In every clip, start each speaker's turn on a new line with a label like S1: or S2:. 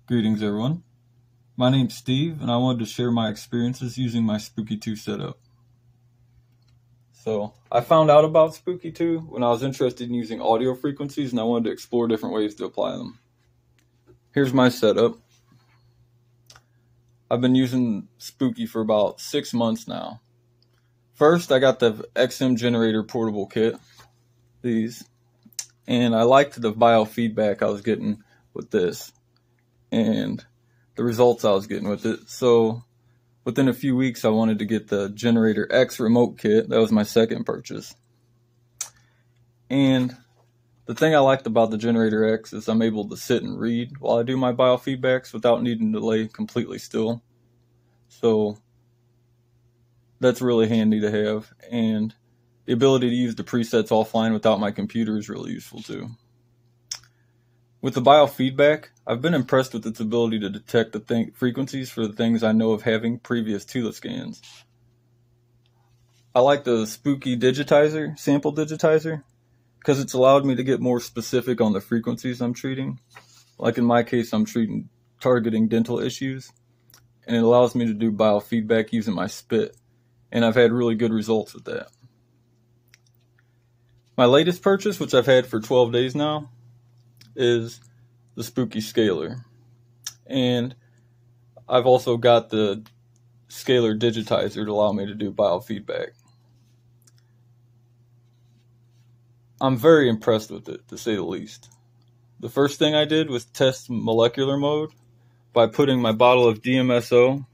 S1: Greetings everyone, my name's Steve and I wanted to share my experiences using my Spooky2 setup. So I found out about Spooky2 when I was interested in using audio frequencies and I wanted to explore different ways to apply them. Here's my setup. I've been using Spooky for about 6 months now. First I got the XM generator portable kit, these, and I liked the biofeedback I was getting with this and the results I was getting with it. So within a few weeks I wanted to get the Generator X remote kit. That was my second purchase. And the thing I liked about the Generator X is I'm able to sit and read while I do my biofeedbacks without needing to lay completely still. So that's really handy to have, and the ability to use the presets offline without my computer is really useful too. With the biofeedback, I've been impressed with its ability to detect the frequencies for the things I know of having previous to the scans. I like the Spooky digitizer, sample digitizer, because it's allowed me to get more specific on the frequencies I'm treating. Like in my case, I'm targeting dental issues, and it allows me to do biofeedback using my spit, and I've had really good results with that. My latest purchase, which I've had for 12 days now, is the Spooky scaler, and I've also got the scaler digitizer to allow me to do biofeedback. I'm very impressed with it, to say the least. The first thing I did was test molecular mode by putting my bottle of DMSO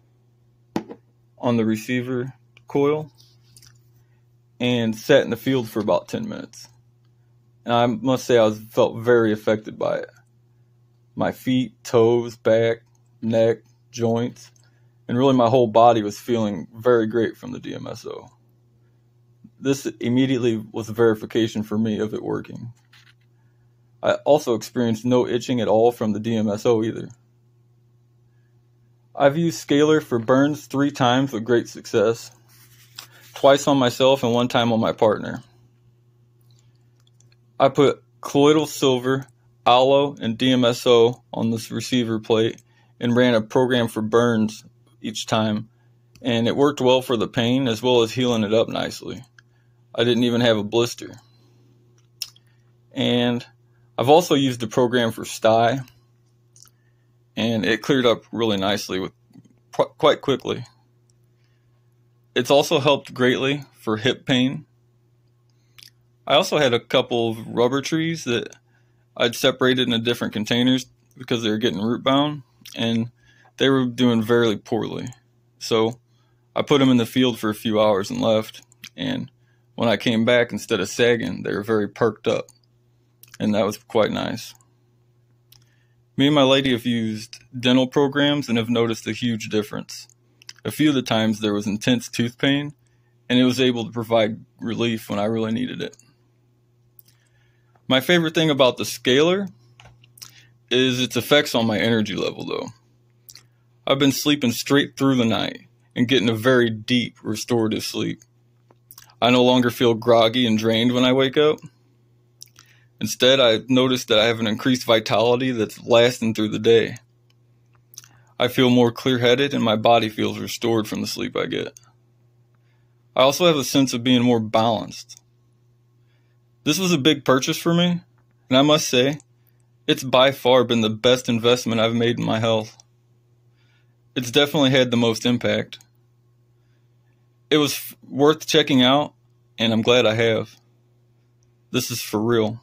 S1: on the receiver coil and sat in the field for about 10 minutes. And I must say I felt very affected by it. My feet, toes, back, neck, joints, and really my whole body was feeling very great from the DMSO. This immediately was a verification for me of it working. I also experienced no itching at all from the DMSO either. I've used scaler for burns 3 times with great success. Twice on myself and 1 time on my partner. I put colloidal silver, aloe, and DMSO on this receiver plate and ran a program for burns each time, and it worked well for the pain as well as healing it up nicely. I didn't even have a blister. And I've also used the program for sty, and it cleared up really nicely quite quickly. It's also helped greatly for hip pain. I also had a couple of rubber trees that I'd separated into different containers because they were getting root bound, and they were doing very poorly. So I put them in the field for a few hours and left, and when I came back, instead of sagging, they were very perked up, and that was quite nice. Me and my lady have used dental programs and have noticed a huge difference. A few of the times there was intense tooth pain, and it was able to provide relief when I really needed it. My favorite thing about the scaler is its effects on my energy level though. I've been sleeping straight through the night and getting a very deep restorative sleep. I no longer feel groggy and drained when I wake up. Instead, I noticed that I have an increased vitality that's lasting through the day. I feel more clear-headed and my body feels restored from the sleep I get. I also have a sense of being more balanced. This was a big purchase for me, and I must say, it's by far been the best investment I've made in my health. It's definitely had the most impact. It was worth checking out, and I'm glad I have. This is for real.